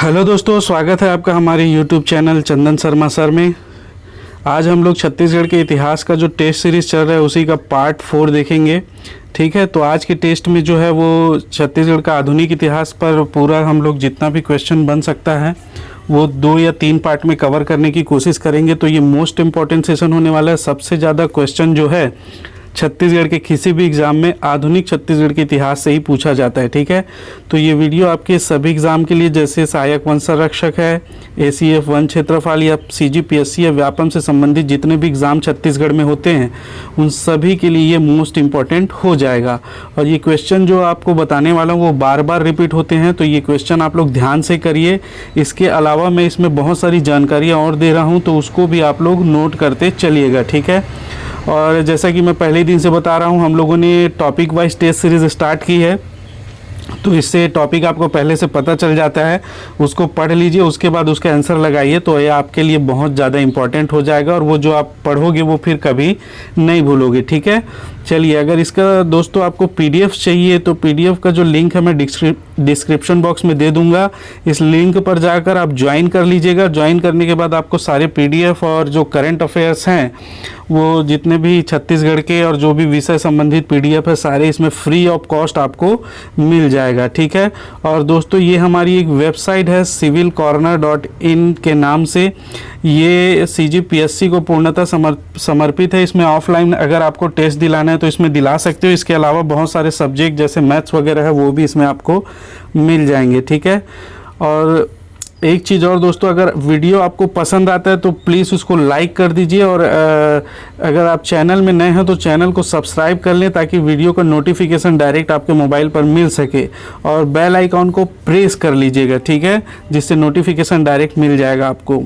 Hello दोस्तों, स्वागत है आपका हमारे यूट्यूब चैनल चंदन शर्मा सर में। आज हम लोग छत्तीसगढ़ के इतिहास का जो टेस्ट सीरीज़ चल रहा है उसी का पार्ट 4 देखेंगे। ठीक है, तो आज के टेस्ट में जो है वो छत्तीसगढ़ का आधुनिक इतिहास पर पूरा हम लोग जितना भी क्वेश्चन बन सकता है वो 2 या 3 पार्ट में कवर करने की कोशिश करेंगे। तो ये मोस्ट इम्पॉर्टेंट सेशन होने वाला है। सबसे ज़्यादा क्वेश्चन जो है छत्तीसगढ़ के किसी भी एग्ज़ाम में आधुनिक छत्तीसगढ़ के इतिहास से ही पूछा जाता है। ठीक है, तो ये वीडियो आपके सभी एग्ज़ाम के लिए, जैसे सहायक वन संरक्षक है, ACF वन क्षेत्रफल या CGPSC या व्यापम से संबंधित जितने भी एग्ज़ाम छत्तीसगढ़ में होते हैं उन सभी के लिए ये मोस्ट इम्पॉर्टेंट हो जाएगा। और ये क्वेश्चन जो आपको बताने वाला हूँ वो बार बार रिपीट होते हैं, तो ये क्वेश्चन आप लोग ध्यान से करिए। इसके अलावा मैं इसमें बहुत सारी जानकारियाँ और दे रहा हूँ, तो उसको भी आप लोग नोट करते चलिएगा। ठीक है, और जैसा कि मैं पहले ही दिन से बता रहा हूँ, हम लोगों ने topic wise test series start की है, तो इससे टॉपिक आपको पहले से पता चल जाता है। उसको पढ़ लीजिए, उसके बाद उसका आंसर लगाइए, तो ये आपके लिए बहुत ज़्यादा इम्पॉर्टेंट हो जाएगा और वो जो आप पढ़ोगे वो फिर कभी नहीं भूलोगे। ठीक है, चलिए, अगर इसका दोस्तों आपको PDF चाहिए तो PDF का जो लिंक है मैं डिस्क्रिप्शन बॉक्स में दे दूंगा। इस लिंक पर जाकर आप ज्वाइन कर लीजिएगा। ज्वाइन करने के बाद आपको सारे PDF और जो करंट अफेयर्स हैं वो जितने भी छत्तीसगढ़ के और जो भी विषय संबंधित PDF है सारे इसमें फ्री ऑफ कॉस्ट आपको मिल जाएगा। ठीक है, और दोस्तों ये हमारी एक वेबसाइट है civilcorner.in के नाम से। ये CGPSC को पूर्णतः समर्पित है। इसमें ऑफलाइन अगर आपको टेस्ट दिलाना है तो इसमें दिला सकते हो। इसके अलावा बहुत सारे सब्जेक्ट जैसे मैथ्स वगैरह है वो भी इसमें आपको मिल जाएंगे। ठीक है, और एक चीज़ और दोस्तों, अगर वीडियो आपको पसंद आता है तो प्लीज़ उसको लाइक कर दीजिए, और अगर आप चैनल में नए हैं तो चैनल को सब्सक्राइब कर लें ताकि वीडियो का नोटिफिकेशन डायरेक्ट आपके मोबाइल पर मिल सके, और बेल आइकॉन को प्रेस कर लीजिएगा। ठीक है, जिससे नोटिफिकेशन डायरेक्ट मिल जाएगा आपको।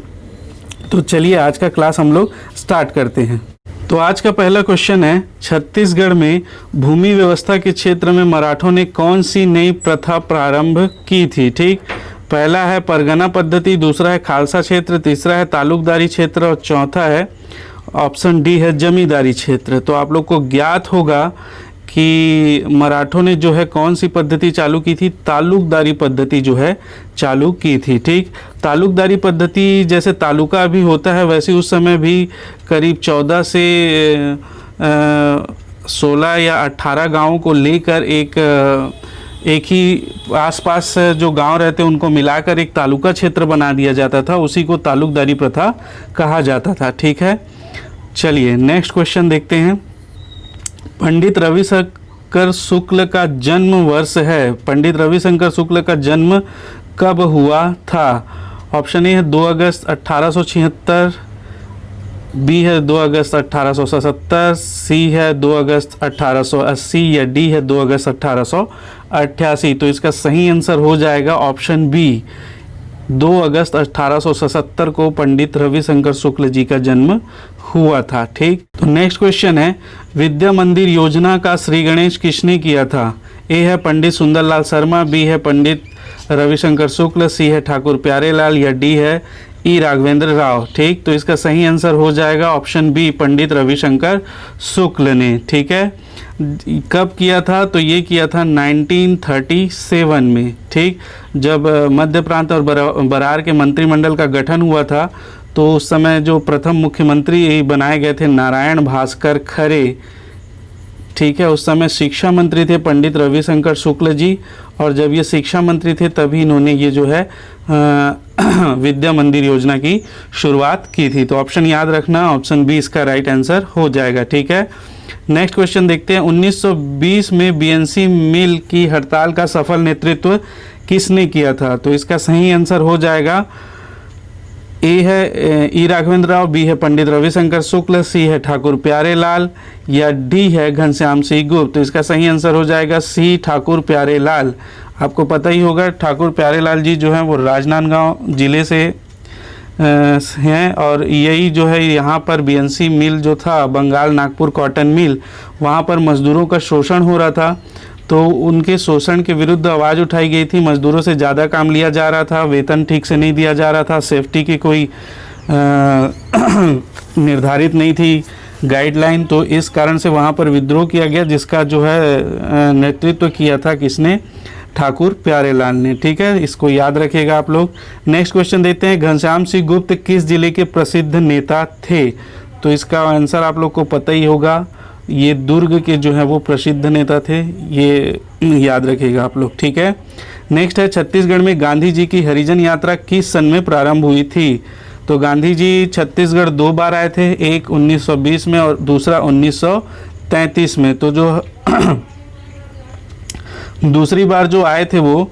तो चलिए आज का क्लास हम लोग स्टार्ट करते हैं। तो आज का पहला क्वेश्चन है, छत्तीसगढ़ में भूमि व्यवस्था के क्षेत्र में मराठों ने कौन सी नई प्रथा प्रारंभ की थी। ठीक, पहला है परगना पद्धति, दूसरा है खालसा क्षेत्र, तीसरा है तालुकदारी क्षेत्र और चौथा है ऑप्शन डी है जमींदारी क्षेत्र। तो आप लोग को ज्ञात होगा कि मराठों ने जो है कौन सी पद्धति चालू की थी, तालुकदारी पद्धति जो है चालू की थी। ठीक, तालुकदारी पद्धति जैसे तालुका भी होता है वैसे उस समय भी करीब 14 से 16 या 18 गाँवों को लेकर एक ही आसपास जो गांव रहते उनको मिलाकर एक तालुका क्षेत्र बना दिया जाता था। उसी को तालुकदारी प्रथा कहा जाता था। ठीक है, चलिए नेक्स्ट क्वेश्चन देखते हैं। पंडित रविशंकर शुक्ल का जन्म वर्ष है। पंडित रविशंकर शुक्ल का जन्म कब हुआ था? ऑप्शन ए है 2 अगस्त 1876, बी है 2 अगस्त 1877, सी है 2 अगस्त 1880 या डी है 2 अगस्त 1888। तो इसका सही आंसर हो जाएगा ऑप्शन बी, 2 अगस्त 1877 को पंडित रविशंकर शुक्ल जी का जन्म हुआ था। ठीक, तो नेक्स्ट क्वेश्चन है, विद्या मंदिर योजना का श्री गणेश किसने किया था? ए है पंडित सुंदरलाल शर्मा, बी है पंडित रविशंकर शुक्ल, सी है ठाकुर प्यारेलाल या डी है ई राघवेंद्र राव। ठीक, तो इसका सही आंसर हो जाएगा ऑप्शन बी, पंडित रविशंकर शुक्ल ने। ठीक है, कब किया था? तो ये किया था 1937 में। ठीक, जब मध्य प्रांत और बरार के मंत्रिमंडल का गठन हुआ था तो उस समय जो प्रथम मुख्यमंत्री बनाए गए थे नारायण भास्कर खरे। ठीक है, उस समय शिक्षा मंत्री थे पंडित रविशंकर शुक्ल जी, और जब ये शिक्षा मंत्री थे तभी इन्होंने ये जो है विद्या मंदिर योजना की शुरुआत की थी। तो ऑप्शन याद रखना, ऑप्शन बी इसका राइट आंसर हो जाएगा। ठीक है, नेक्स्ट क्वेश्चन देखते हैं। 1920 में BNC मिल की हड़ताल का सफल नेतृत्व किसने किया था? तो इसका सही आंसर हो जाएगा, ए है ई राघवेंद्र राव, बी है पंडित रविशंकर शुक्ल, सी है ठाकुर प्यारेलाल या डी है घनश्याम सिंह गुप्त। तो इसका सही आंसर हो जाएगा सी, ठाकुर प्यारेलाल। आपको पता ही होगा ठाकुर प्यारेलाल जी जो हैं वो राजनांदगांव जिले से हैं, और यही जो है यहाँ पर BNC मिल जो था बंगाल नागपुर कॉटन मिल, वहाँ पर मजदूरों का शोषण हो रहा था। तो उनके शोषण के विरुद्ध आवाज़ उठाई गई थी। मजदूरों से ज़्यादा काम लिया जा रहा था, वेतन ठीक से नहीं दिया जा रहा था, सेफ्टी की कोई निर्धारित नहीं थी गाइडलाइन। तो इस कारण से वहाँ पर विद्रोह किया गया, जिसका जो है नेतृत्व किया था किसने? ठाकुर प्यारेलाल ने। ठीक है, इसको याद रखिएगा आप लोग। नेक्स्ट क्वेश्चन देखते हैं, घनश्याम सिंह गुप्त किस जिले के प्रसिद्ध नेता थे? तो इसका आंसर आप लोग को पता ही होगा, ये दुर्ग के जो है वो प्रसिद्ध नेता थे, ये याद रखिएगा आप लोग। ठीक है, नेक्स्ट है, छत्तीसगढ़ में गांधी जी की हरिजन यात्रा किस सन में प्रारंभ हुई थी? तो गांधी जी छत्तीसगढ़ 2 बार आए थे, एक 1920 में और दूसरा 1933 में। तो जो दूसरी बार जो आए थे वो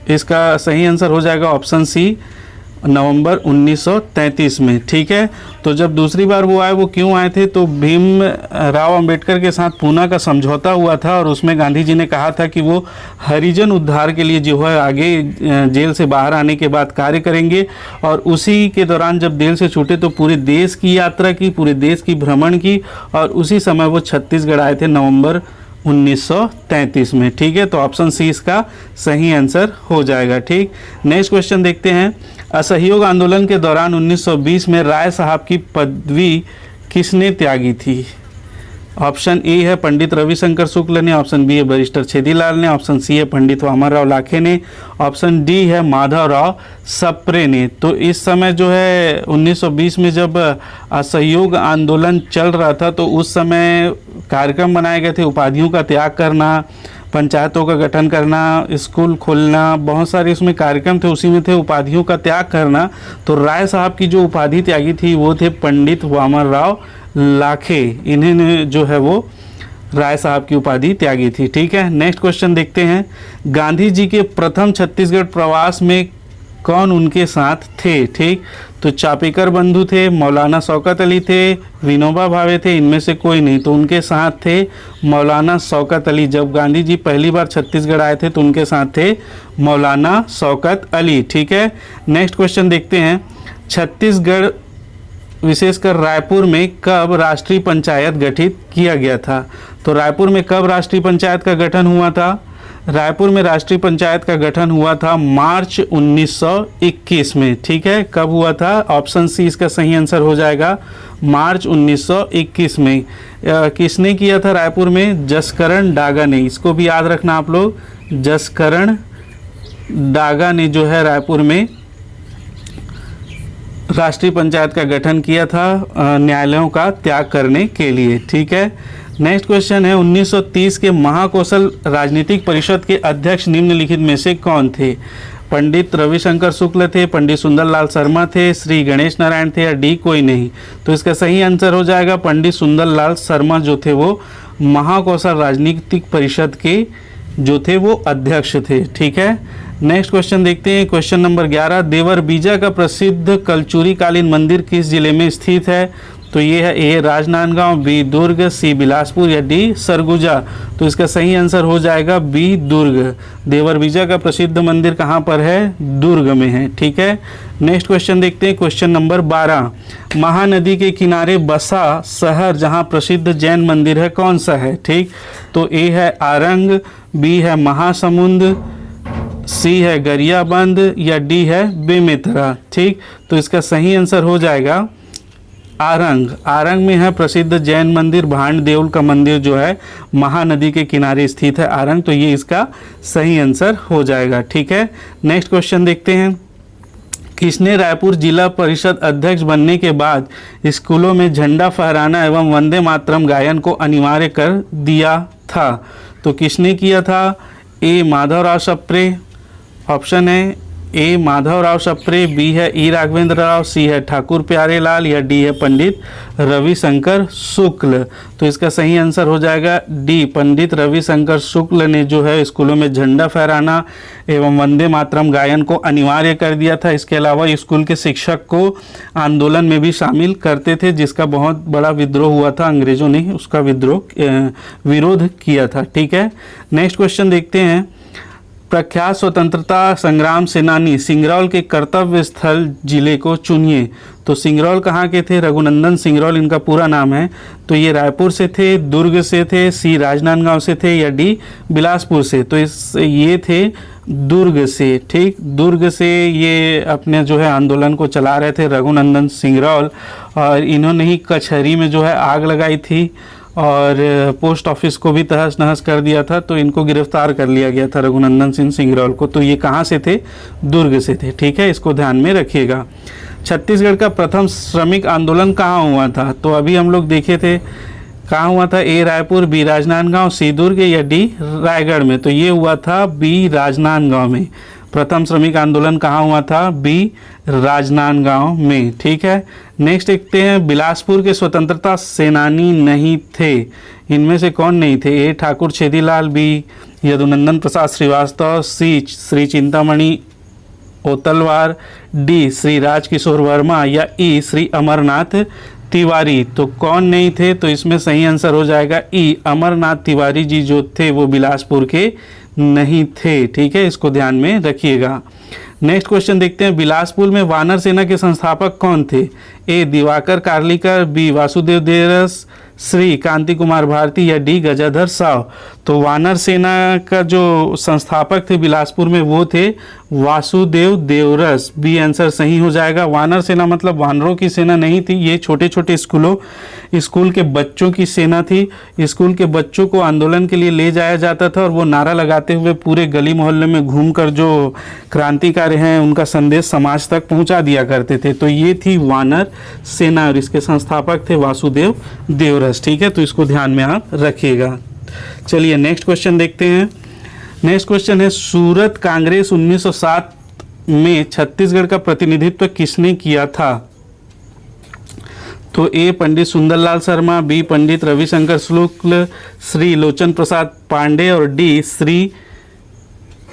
इसका सही आंसर हो जाएगा ऑप्शन सी, नवंबर 1933 में। ठीक है, तो जब दूसरी बार वो आए, वो क्यों आए थे? तो भीम राव अंबेडकर के साथ पूना का समझौता हुआ था और उसमें गांधी जी ने कहा था कि वो हरिजन उद्धार के लिए जो है आगे जेल से बाहर आने के बाद कार्य करेंगे। और उसी के दौरान जब जेल से छूटे तो पूरे देश की यात्रा की, पूरे देश की भ्रमण की, और उसी समय वो छत्तीसगढ़ आए थे नवंबर 1933 में। ठीक है, तो ऑप्शन सी इसका सही आंसर हो जाएगा। ठीक, नेक्स्ट क्वेश्चन देखते हैं, असहयोग आंदोलन के दौरान 1920 में राय साहब की पदवी किसने त्यागी थी? ऑप्शन ए है पंडित रविशंकर शुक्ल ने, ऑप्शन बी है बैरिस्टर छेदीलाल ने, ऑप्शन सी है पंडित वामनराव लाखे ने, ऑप्शन डी है माधवराव सप्रे ने। तो इस समय जो है 1920 में जब असहयोग आंदोलन चल रहा था तो उस समय कार्यक्रम बनाए गए थे, उपाधियों का त्याग करना, पंचायतों का गठन करना, स्कूल खोलना, बहुत सारे उसमें कार्यक्रम थे, उसी में थे उपाधियों का त्याग करना। तो राय साहब की जो उपाधि त्यागी थी वो थे पंडित वामनराव लाखे, इन्हें जो है वो राय साहब की उपाधि त्यागी थी। ठीक है, नेक्स्ट क्वेश्चन देखते हैं, गांधी जी के प्रथम छत्तीसगढ़ प्रवास में कौन उनके साथ थे? ठीक, तो चापेकर बंधु थे, मौलाना शौकत अली थे, विनोबा भावे थे, इनमें से कोई नहीं। तो उनके साथ थे मौलाना शौकत अली। जब गांधी जी पहली बार छत्तीसगढ़ आए थे तो उनके साथ थे मौलाना शौकत अली। ठीक है, नेक्स्ट क्वेश्चन देखते हैं, छत्तीसगढ़ विशेषकर रायपुर में कब राष्ट्रीय पंचायत गठित किया गया था? तो रायपुर में कब राष्ट्रीय पंचायत का गठन हुआ था? रायपुर में राष्ट्रीय पंचायत का गठन हुआ था मार्च 1921 में। ठीक है, कब हुआ था? ऑप्शन सी इसका सही आंसर हो जाएगा, मार्च 1921 में। किसने किया था रायपुर में? जसकरण डागा ने। इसको भी याद रखना आप लोग, जसकरण डागा ने जो है रायपुर में राष्ट्रीय पंचायत का गठन किया था न्यायालयों का त्याग करने के लिए। ठीक है, नेक्स्ट क्वेश्चन है, 1930 के महाकौशल राजनीतिक परिषद के अध्यक्ष निम्नलिखित में से कौन थे? पंडित रविशंकर शुक्ल थे, पंडित सुंदरलाल शर्मा थे, श्री गणेश नारायण थे, या डी कोई नहीं? तो इसका सही आंसर हो जाएगा पंडित सुंदरलाल शर्मा जो थे वो महाकौशल राजनीतिक परिषद के जो थे वो अध्यक्ष थे। ठीक है, नेक्स्ट क्वेश्चन देखते हैं, क्वेश्चन नंबर 11, देवरबीजा का प्रसिद्ध कलचुरी कालीन मंदिर किस जिले में स्थित है? तो ये है ए राजनांदगांव, बी दुर्ग, सी बिलासपुर, या डी सरगुजा? तो इसका सही आंसर हो जाएगा बी दुर्ग। देवरबीजा का प्रसिद्ध मंदिर कहाँ पर है? दुर्ग में है। ठीक है, नेक्स्ट क्वेश्चन देखते हैं, क्वेश्चन नंबर 12, महानदी के किनारे बसा शहर जहाँ प्रसिद्ध जैन मंदिर है कौन सा है? ठीक, तो ए है आरंग, बी है महासमुंद, सी है गरियाबंद, या डी है बेमेतरा? ठीक, तो इसका सही आंसर हो जाएगा आरंग। आरंग में है प्रसिद्ध जैन मंदिर भांड देउल का मंदिर जो है महानदी के किनारे स्थित है आरंग, तो ये इसका सही आंसर हो जाएगा। ठीक है, नेक्स्ट क्वेश्चन देखते हैं, किसने रायपुर जिला परिषद अध्यक्ष बनने के बाद स्कूलों में झंडा फहराना एवं वंदे मातरम गायन को अनिवार्य कर दिया था? तो किसने किया था? ए माधवराव सप्रे, ऑप्शन है ए माधवराव सप्रे, बी है ई राघवेंद्र राव, सी है ठाकुर प्यारेलाल, या डी है पंडित रविशंकर शुक्ल? तो इसका सही आंसर हो जाएगा डी, पंडित रविशंकर शुक्ल ने जो है स्कूलों में झंडा फहराना एवं वंदे मातरम गायन को अनिवार्य कर दिया था। इसके अलावा स्कूल के शिक्षक को आंदोलन में भी शामिल करते थे, जिसका बहुत बड़ा विद्रोह हुआ था, अंग्रेजों ने उसका विरोध किया था। ठीक है, नेक्स्ट क्वेश्चन देखते हैं, प्रख्यात स्वतंत्रता संग्राम सेनानी सिंगरौल के कर्तव्य स्थल जिले को चुनिए। तो सिंगरौल कहाँ के थे? रघुनंदन सिंगरौल इनका पूरा नाम है। तो ये रायपुर से थे, दुर्ग से थे, सी राजनांदगांव से थे, या डी बिलासपुर से? तो ये थे दुर्ग से। ठीक, दुर्ग से ये अपने जो है आंदोलन को चला रहे थे रघुनंदन सिंगरौल, और इन्होंने ही कचहरी में जो है आग लगाई थी और पोस्ट ऑफिस को भी तहस नहस कर दिया था। तो इनको गिरफ्तार कर लिया गया था रघुनंदन सिंह सिंगरौल को। तो ये कहाँ से थे? दुर्ग से थे। ठीक है, इसको ध्यान में रखिएगा। छत्तीसगढ़ का प्रथम श्रमिक आंदोलन कहाँ हुआ था? तो अभी हम लोग देखे थे कहाँ हुआ था। ए रायपुर, बी राजनांदगांव, सी दुर्ग या डी रायगढ़ में? तो ये हुआ था बी राजनांदगांव में। प्रथम श्रमिक आंदोलन कहाँ हुआ था? बी राजनांदगांव में। ठीक है, नेक्स्ट देखते हैं, बिलासपुर के स्वतंत्रता सेनानी नहीं थे, इनमें से कौन नहीं थे? ए ठाकुर छेदीलाल, बी यदुनंदन प्रसाद श्रीवास्तव, सी श्री चिंतामणि ओतलवार, डी श्री राजकिशोर वर्मा या ई श्री अमरनाथ तिवारी। तो कौन नहीं थे? तो इसमें सही आंसर हो जाएगा ई, अमरनाथ तिवारी जी जो थे वो बिलासपुर के नहीं थे। ठीक है, इसको ध्यान में रखिएगा। नेक्स्ट क्वेश्चन देखते हैं, बिलासपुर में वानर सेना के संस्थापक कौन थे? ए दिवाकर कार्लिकर, बी वासुदेव देवरस, श्री कांति कुमार भारती या डी गजाधर साव। तो वानर सेना का जो संस्थापक थे बिलासपुर में वो थे वासुदेव देवरस। बी आंसर सही हो जाएगा। वानर सेना मतलब वानरों की सेना नहीं थी, ये छोटे छोटे स्कूल के बच्चों की सेना थी। स्कूल के बच्चों को आंदोलन के लिए ले जाया जाता था और वो नारा लगाते हुए पूरे गली मोहल्ले में घूमकर जो क्रांतिकारी हैं उनका संदेश समाज तक पहुंचा दिया करते थे। तो ये थी वानर सेना और इसके संस्थापक थे वासुदेव देवरस। ठीक है, तो इसको ध्यान में आप रखिएगा। चलिए नेक्स्ट क्वेश्चन देखते हैं। नेक्स्ट क्वेश्चन है, सूरत कांग्रेस 1907 में छत्तीसगढ़ का प्रतिनिधित्व किसने किया था? तो ए पंडित सुंदरलाल शर्मा, बी पंडित रविशंकर शुक्ल, श्री लोचन प्रसाद पांडे और डी श्री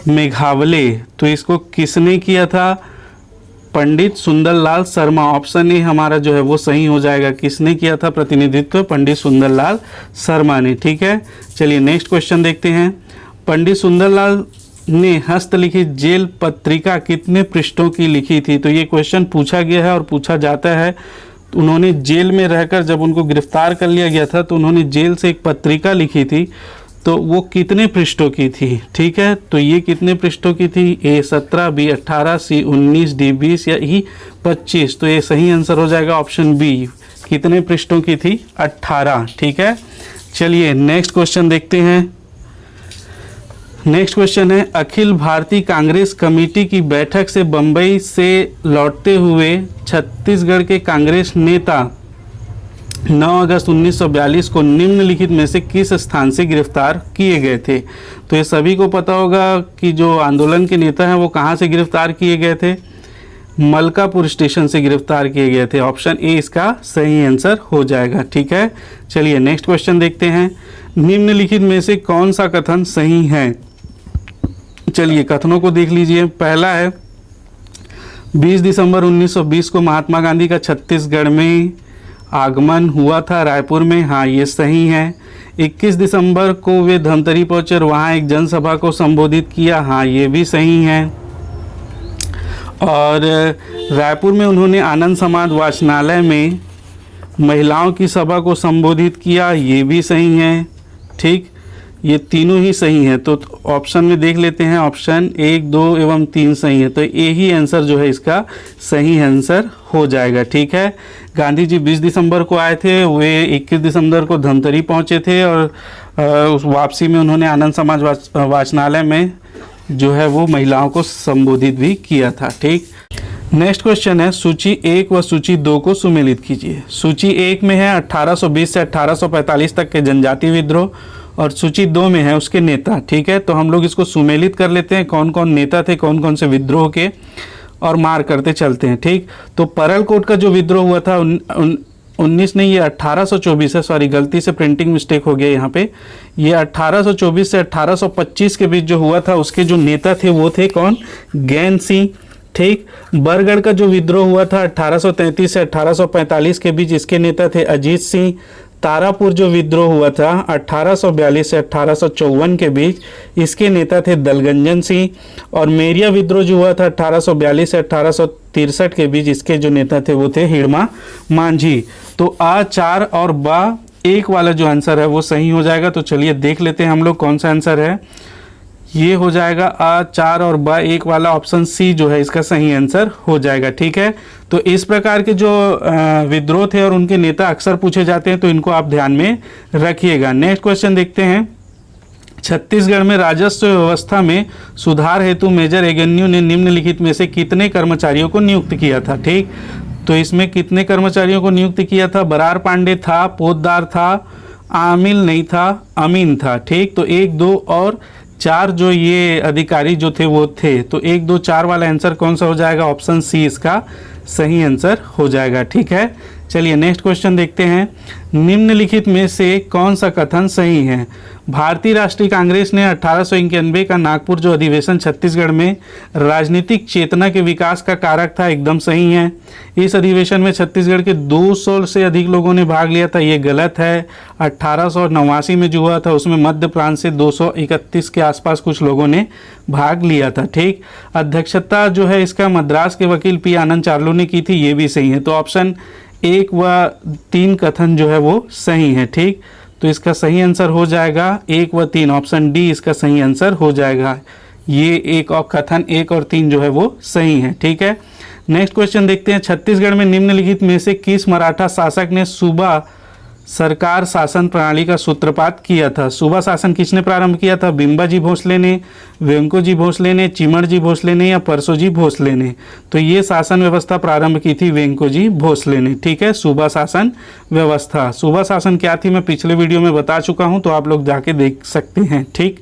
मेघावले। तो इसको किसने किया था? पंडित सुंदरलाल शर्मा। ऑप्शन ए हमारा जो है वो सही हो जाएगा। किसने किया था प्रतिनिधित्व? पंडित सुंदरलाल शर्मा ने। ठीक है, चलिए नेक्स्ट क्वेश्चन देखते हैं। पंडित सुंदरलाल ने हस्तलिखित जेल पत्रिका कितने पृष्ठों की लिखी थी? तो ये क्वेश्चन पूछा गया है और पूछा जाता है। तो उन्होंने जेल में रहकर, जब उनको गिरफ्तार कर लिया गया था तो उन्होंने जेल से एक पत्रिका लिखी थी। तो वो कितने पृष्ठों की थी? ठीक है, तो ये कितने पृष्ठों की थी? ए 17, बी 18, सी 19, डी 20 या ई 25। तो ये सही आंसर हो जाएगा ऑप्शन बी। कितने पृष्ठों की थी? 18। ठीक है, चलिए नेक्स्ट क्वेश्चन देखते हैं। नेक्स्ट क्वेश्चन है, अखिल भारतीय कांग्रेस कमेटी की बैठक से बंबई से लौटते हुए छत्तीसगढ़ के कांग्रेस नेता 9 अगस्त 1942 को निम्नलिखित में से किस स्थान से गिरफ्तार किए गए थे? तो ये सभी को पता होगा कि जो आंदोलन के नेता हैं वो कहाँ से गिरफ्तार किए गए थे? मलकापुर स्टेशन से गिरफ्तार किए गए थे। ऑप्शन ए इसका सही आंसर हो जाएगा। ठीक है, चलिए नेक्स्ट क्वेश्चन देखते हैं। निम्नलिखित में से कौन सा कथन सही है? चलिए कथनों को देख लीजिए। पहला है, 20 दिसंबर 1920 को महात्मा गांधी का छत्तीसगढ़ में आगमन हुआ था रायपुर में। हाँ, ये सही है। 21 दिसंबर को वे धमतरी पहुंचे और वहाँ एक जनसभा को संबोधित किया। हाँ, ये भी सही है। और रायपुर में उन्होंने आनंद समाज वाचनालय में महिलाओं की सभा को संबोधित किया। ये भी सही है। ठीक, ये तीनों ही सही हैं। तो ऑप्शन में देख लेते हैं। ऑप्शन 1, 2 एवं 3 सही है। तो ये ही आंसर जो है इसका सही आंसर हो जाएगा। ठीक है, गांधी जी 20 दिसंबर को आए थे, वे 21 दिसंबर को धमतरी पहुंचे थे और उस वापसी में उन्होंने आनंद समाज वाचनालय में जो है वो महिलाओं को संबोधित भी किया था। ठीक, नेक्स्ट क्वेश्चन है, सूची 1 व सूची 2 को सुमेलित कीजिए। सूची 1 में है 1820 से 1845 तक के जनजातीय विद्रोह और सूची 2 में है उसके नेता। ठीक है, तो हम लोग इसको सुमेलित कर लेते हैं, कौन कौन नेता थे, कौन कौन से विद्रोह के, और मार करते चलते हैं। ठीक, तो परलकोट का जो विद्रोह हुआ था 19 नहीं, ये 1824 है। सॉरी, गलती से प्रिंटिंग मिस्टेक हो गया यहाँ पे। ये 1824 से 1825 के बीच जो हुआ था उसके जो नेता थे वो थे कौन? गैन सिंह। ठीक, बरगढ़ का जो विद्रोह हुआ था 1833 से 1845 के बीच, इसके नेता थे अजीत सिंह। तारापुर जो विद्रोह हुआ था 1842 से 1854 के बीच, इसके नेता थे दलगंजन सिंह। और मेरिया विद्रोह जो हुआ था 1842 से 1863 के बीच, इसके जो नेता थे वो थे हिड़मा मांझी। तो आ 4 और बा 1 वाला जो आंसर है वो सही हो जाएगा। तो चलिए देख लेते हैं हम लोग कौन सा आंसर है। ये हो जाएगा अ 4 और ब 1 वाला ऑप्शन सी जो है इसका सही आंसर हो जाएगा। ठीक है, तो इस प्रकार के जो विद्रोह थे और उनके नेता अक्सर पूछे जाते हैं, तो इनको आप ध्यान में रखिएगा। नेक्स्ट क्वेश्चन देखते हैं। छत्तीसगढ़ में राजस्व व्यवस्था में सुधार हेतु मेजर एगेन्यू ने निम्नलिखित में से कितने कर्मचारियों को नियुक्त किया था? ठीक, तो इसमें कितने कर्मचारियों को नियुक्त किया था? बरार पांडे था, पोद्दार था, आमिल नहीं था, अमीन था। ठीक, तो 1, 2 और 4 जो ये अधिकारी जो थे वो थे, तो 1, 2, 4 वाला आंसर कौन सा हो जाएगा? ऑप्शन सी इसका सही आंसर हो जाएगा। ठीक है, चलिए नेक्स्ट क्वेश्चन देखते हैं। निम्नलिखित में से कौन सा कथन सही है? भारतीय राष्ट्रीय कांग्रेस ने 1891 का नागपुर जो अधिवेशन छत्तीसगढ़ में राजनीतिक चेतना के विकास का कारक था, एकदम सही है। इस अधिवेशन में छत्तीसगढ़ के 200 से अधिक लोगों ने भाग लिया था, ये गलत है। 1889 में जो हुआ था उसमें मध्य प्रांत से 231 के आसपास कुछ लोगों ने भाग लिया था। ठीक, अध्यक्षता जो है इसका मद्रास के वकील पी आनंद चार्लो ने की थी, ये भी सही है। तो ऑप्शन 1 व 3 कथन जो है वो सही है। ठीक, तो इसका सही आंसर हो जाएगा 1 व 3, ऑप्शन डी इसका सही आंसर हो जाएगा। ये एक और कथन 1 और 3 जो है वो सही है। ठीक है, नेक्स्ट क्वेश्चन देखते हैं। छत्तीसगढ़ में निम्नलिखित में से किस मराठा शासक ने सूबा सरकार शासन प्रणाली का सूत्रपात किया था? सूबा शासन किसने प्रारंभ किया था? बिम्बाजी भोसले ने, वेंकोजी भोसले ने, चिमणजी भोसले ने या परसोजी भोसले ने? तो ये शासन व्यवस्था प्रारंभ की थी वेंकोजी भोसले ने। ठीक है, सूबा शासन व्यवस्था। सूबा शासन क्या थी मैं पिछले वीडियो में बता चुका हूँ, तो आप लोग जाके देख सकते हैं। ठीक,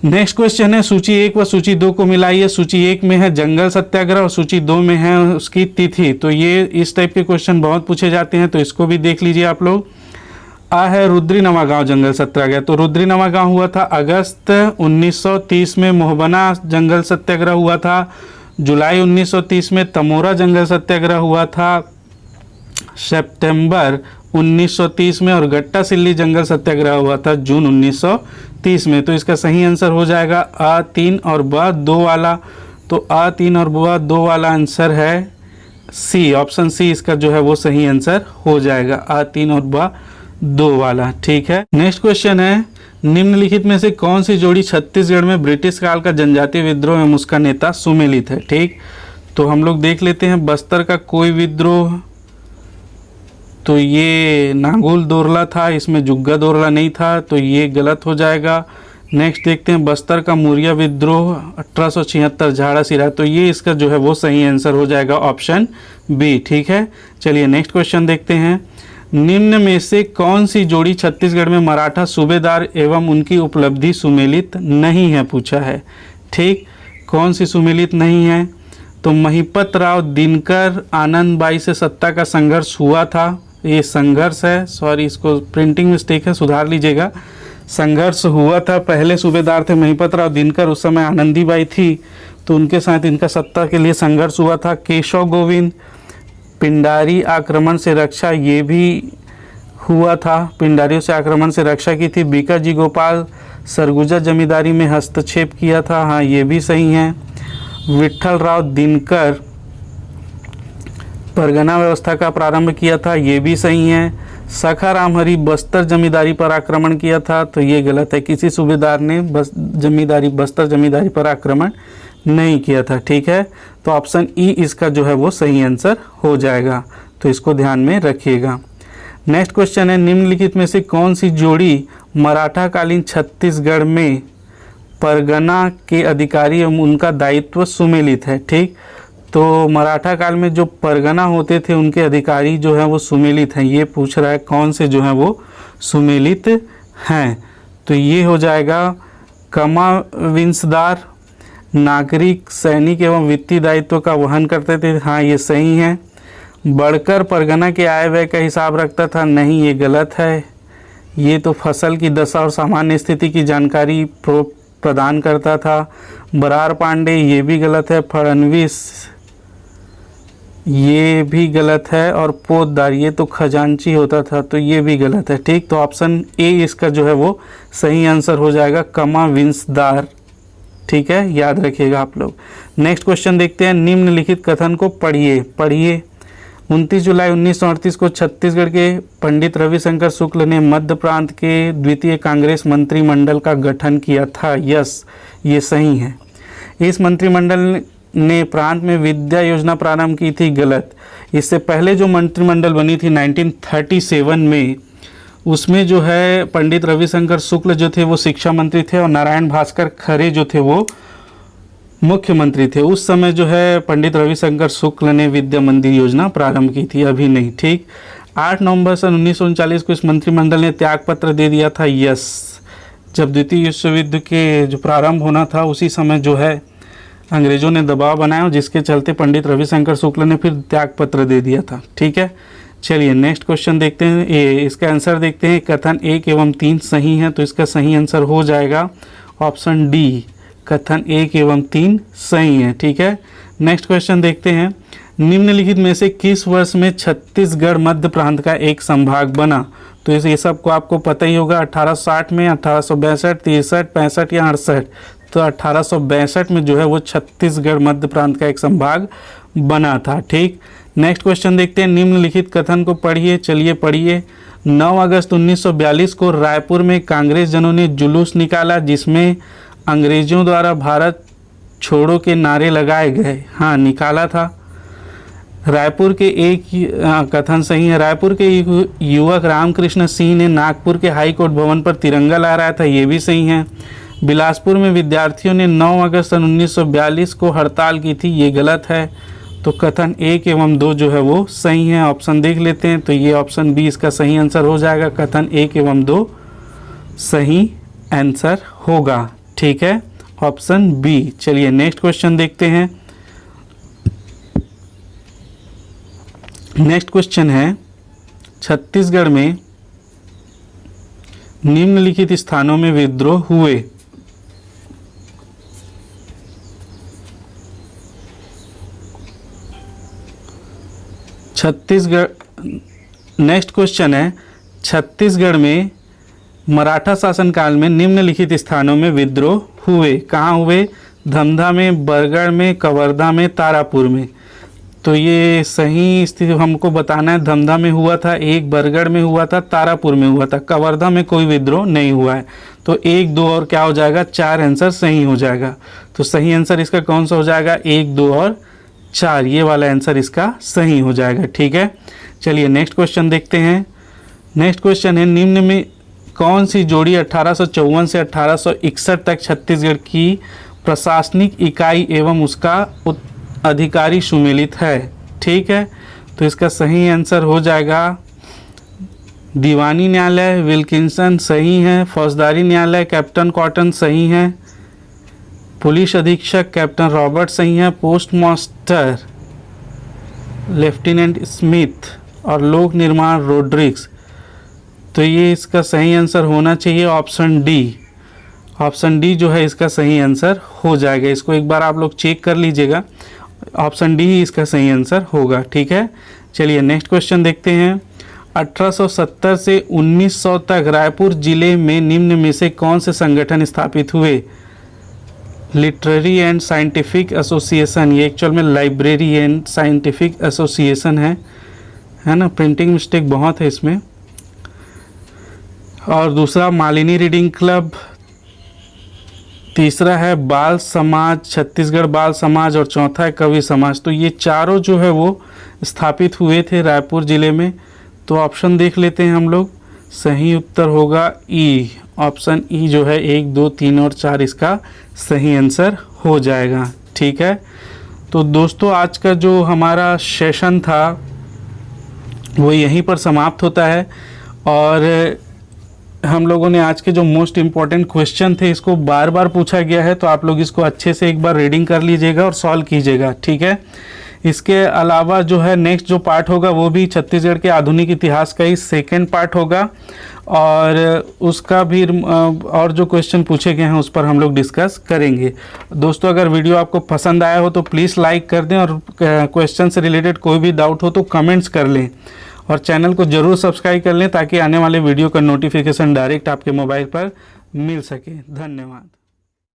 नेक्स्ट क्वेश्चन है सूची 1 व सूची 2 को मिलाइए। सूची 1 में है जंगल सत्याग्रह और सूची 2 में है उसकी तिथि। तो ये इस टाइप के क्वेश्चन बहुत पूछे जाते हैं, तो इसको भी देख लीजिए आप लोग। आ है रुद्री नवागांव जंगल सत्याग्रह। तो रुद्री नवागांव हुआ था अगस्त 1930 में। मोहबना जंगल सत्याग्रह हुआ था जुलाई 1930 में। तमोरा जंगल सत्याग्रह हुआ था सितंबर 1930 में। और गट्टा सिल्ली जंगल सत्याग्रह हुआ था जून 1930 में। तो इसका सही आंसर हो जाएगा अ 3 और ब 2 वाला। तो अ 3 और ब 2 वाला आंसर है सी, ऑप्शन सी इसका जो है वो सही आंसर हो जाएगा, अ 3 और ब 2 वाला। ठीक है, नेक्स्ट क्वेश्चन है निम्नलिखित में से कौन सी जोड़ी छत्तीसगढ़ में ब्रिटिश काल का जनजातीय विद्रोह एवं उसका नेता सुमेलित है? ठीक, तो हम लोग देख लेते हैं। बस्तर का कोई विद्रोह, तो ये नांगुल दोरला था, इसमें जुग्गा दोरला नहीं था, तो ये गलत हो जाएगा। नेक्स्ट देखते हैं बस्तर का मुरिया विद्रोह 1876 झाड़ा सिरा, तो ये इसका जो है वो सही आंसर हो जाएगा, ऑप्शन बी। ठीक है, चलिए नेक्स्ट क्वेश्चन देखते हैं। निम्न में से कौन सी जोड़ी छत्तीसगढ़ में मराठा सूबेदार एवं उनकी उपलब्धि सुमेलित नहीं है, पूछा है। ठीक, कौन सी सुमेलित नहीं है? तो महिपत राव दिनकर आनंदबाई से सत्ता का संघर्ष हुआ था, ये संघर्ष है, सॉरी इसको प्रिंटिंग मिस्टेक है, सुधार लीजिएगा। संघर्ष हुआ था, पहले सूबेदार थे महिपत राव दिनकर, उस समय आनंदीबाई थी, तो उनके साथ इनका सत्ता के लिए संघर्ष हुआ था। केशव गोविंद पिंडारी आक्रमण से रक्षा, ये भी हुआ था, पिंडारियों से आक्रमण से रक्षा की थी। बीकाजी गोपाल सरगुजा जमींदारी में हस्तक्षेप किया था, हाँ ये भी सही है। विट्ठल राव दिनकर परगना व्यवस्था का प्रारंभ किया था, ये भी सही है। सखा राम हरी बस्तर जमींदारी पर आक्रमण किया था, तो ये गलत है, किसी सूबेदार ने बस्तर जमींदारी पर आक्रमण नहीं किया था। ठीक है, तो ऑप्शन ई इसका जो है वो सही आंसर हो जाएगा, तो इसको ध्यान में रखिएगा। नेक्स्ट क्वेश्चन है निम्नलिखित में से कौन सी जोड़ी मराठा कालीन छत्तीसगढ़ में परगना के अधिकारी एवं उनका दायित्व सुमेलित है? ठीक, तो मराठा काल में जो परगना होते थे उनके अधिकारी जो हैं वो सुमेलित हैं, ये पूछ रहा है कौन से जो हैं वो सुमेलित हैं। तो ये हो जाएगा कमाविंसदार, नागरिक, सैनिक एवं वित्तीय दायित्व का वहन करते थे, हाँ ये सही है। बढ़कर परगना के आय व्यय का हिसाब रखता था, नहीं ये गलत है। ये तो फसल की दशा और सामान्य स्थिति की जानकारी प्रदान करता था। बरार पांडे, ये भी गलत है। फडणवीस, ये भी गलत है। और पोद्दार, ये तो खजांची होता था, तो ये भी गलत है। ठीक, तो ऑप्शन ए इसका जो है वो सही आंसर हो जाएगा, कमाविंसदार। ठीक है, याद रखिएगा आप लोग। नेक्स्ट क्वेश्चन देखते हैं। निम्नलिखित कथन को पढ़िए। 29 जुलाई 1938 को छत्तीसगढ़ के पंडित रविशंकर शुक्ल ने मध्य प्रांत के द्वितीय कांग्रेस मंत्रिमंडल का गठन किया था। यस, ये सही है। इस मंत्रिमंडल ने प्रांत में विद्या योजना प्रारंभ की थी। गलत। इससे पहले जो मंत्रिमंडल बनी थी 1937 में, उसमें जो है पंडित रविशंकर शुक्ल जो थे वो शिक्षा मंत्री थे और नारायण भास्कर खरे जो थे वो मुख्यमंत्री थे। उस समय जो है पंडित रविशंकर शुक्ल ने विद्या मंदिर योजना प्रारंभ की थी, अभी नहीं। ठीक। 8 नवंबर सन 1939 को इस मंत्रिमंडल ने त्यागपत्र दे दिया था। यस, जब द्वितीय विश्व युद्ध के जो प्रारंभ होना था उसी समय जो है अंग्रेजों ने दबाव बनाया, जिसके चलते पंडित रविशंकर शुक्ल ने फिर त्यागपत्र दे दिया था। ठीक है, चलिए नेक्स्ट क्वेश्चन देखते हैं। इसका आंसर देखते हैं। कथन 1 एवं 3 सही है, तो इसका सही आंसर हो जाएगा ऑप्शन डी। कथन 1 एवं 3 सही है। ठीक है, नेक्स्ट क्वेश्चन देखते हैं। निम्नलिखित में से किस वर्ष में छत्तीसगढ़ मध्य प्रांत का एक संभाग बना? तो ये सबको आपको पता ही होगा। 1860 में, 1862, 63, 65 या 68। तो 1862 में जो है वो छत्तीसगढ़ मध्य प्रांत का एक संभाग बना था। ठीक। नेक्स्ट क्वेश्चन देखते हैं। निम्नलिखित कथन को पढ़िए। चलिए पढ़िए। 9 अगस्त 1942 को रायपुर में कांग्रेस जनों ने जुलूस निकाला, जिसमें अंग्रेजों द्वारा भारत छोड़ो के नारे लगाए गए। हाँ, निकाला था। रायपुर के एक कथन सही है। रायपुर के युवक रामकृष्ण सिंह ने नागपुर के हाई कोर्ट भवन पर तिरंगा लहराया था, ये भी सही है। बिलासपुर में विद्यार्थियों ने 9 अगस्त सन 1942 को हड़ताल की थी, ये गलत है। तो कथन 1 एवं 2 जो है वो सही है। ऑप्शन देख लेते हैं, तो ये ऑप्शन बी इसका सही आंसर हो जाएगा। कथन 1 एवं 2 सही आंसर होगा। ठीक है, ऑप्शन बी। चलिए नेक्स्ट क्वेश्चन देखते हैं। नेक्स्ट क्वेश्चन है, छत्तीसगढ़ में निम्नलिखित स्थानों में विद्रोह हुए। छत्तीसगढ़, नेक्स्ट क्वेश्चन है, छत्तीसगढ़ में मराठा शासनकाल में निम्नलिखित स्थानों में विद्रोह हुए। कहाँ हुए? धमधा में, बरगढ़ में, कवर्धा में, तारापुर में। तो ये सही स्थिति हमको बताना है। धमधा में हुआ था, एक बरगढ़ में हुआ था, तारापुर में हुआ था, कवर्धा में कोई विद्रोह नहीं हुआ है। तो 1, 2 और क्या हो जाएगा? 4 आंसर सही हो जाएगा। तो सही आंसर इसका कौन सा हो जाएगा? 1, 2 और 4, ये वाला आंसर इसका सही हो जाएगा। ठीक है, चलिए नेक्स्ट क्वेश्चन देखते हैं। नेक्स्ट क्वेश्चन है, निम्न में कौन सी जोड़ी 1854 से 1861 तक छत्तीसगढ़ की प्रशासनिक इकाई एवं उसका अधिकारी सुमेलित है? ठीक है, तो इसका सही आंसर हो जाएगा दीवानी न्यायालय विल्किंसन सही है, फौजदारी न्यायालय कैप्टन कॉटन सही है, पुलिस अधीक्षक कैप्टन रॉबर्ट सही है, पोस्ट मास्टर लेफ्टिनेंट स्मिथ और लोक निर्माण रोड्रिक्स। तो ये इसका सही आंसर होना चाहिए ऑप्शन डी। ऑप्शन डी जो है इसका सही आंसर हो जाएगा। इसको एक बार आप लोग चेक कर लीजिएगा, ऑप्शन डी ही इसका सही आंसर होगा। ठीक है, चलिए नेक्स्ट क्वेश्चन देखते हैं। 1870 से 1900 तक रायपुर जिले में निम्न में से कौन से संगठन स्थापित हुए? लिटरेरी एंड साइंटिफिक एसोसिएशन, ये एक्चुअल में लाइब्रेरी एंड साइंटिफिक एसोसिएशन है ना, प्रिंटिंग मिस्टेक बहुत है इसमें। और दूसरा मालिनी रीडिंग क्लब, तीसरा है बाल समाज, छत्तीसगढ़ बाल समाज, और चौथा है कवि समाज। तो ये चारों जो है वो स्थापित हुए थे रायपुर ज़िले में। तो ऑप्शन देख लेते हैं हम लोग। सही उत्तर होगा ई, ऑप्शन ई जो है 1, 2, 3 और 4 इसका सही आंसर हो जाएगा। ठीक है, तो दोस्तों आज का जो हमारा सेशन था वो यहीं पर समाप्त होता है। और हम लोगों ने आज के जो मोस्ट इम्पॉर्टेंट क्वेश्चन थे इसको बार बार पूछा गया है, तो आप लोग इसको अच्छे से एक बार रीडिंग कर लीजिएगा और सॉल्व कीजिएगा। ठीक है, इसके अलावा जो है नेक्स्ट जो पार्ट होगा वो भी छत्तीसगढ़ के आधुनिक इतिहास का ही सेकेंड पार्ट होगा, और उसका भी और जो क्वेश्चन पूछे गए हैं उस पर हम लोग डिस्कस करेंगे। दोस्तों अगर वीडियो आपको पसंद आया हो तो प्लीज़ लाइक कर दें, और क्वेश्चन से रिलेटेड कोई भी डाउट हो तो कमेंट्स कर लें, और चैनल को ज़रूर सब्सक्राइब कर लें ताकि आने वाले वीडियो का नोटिफिकेशन डायरेक्ट आपके मोबाइल पर मिल सके। धन्यवाद।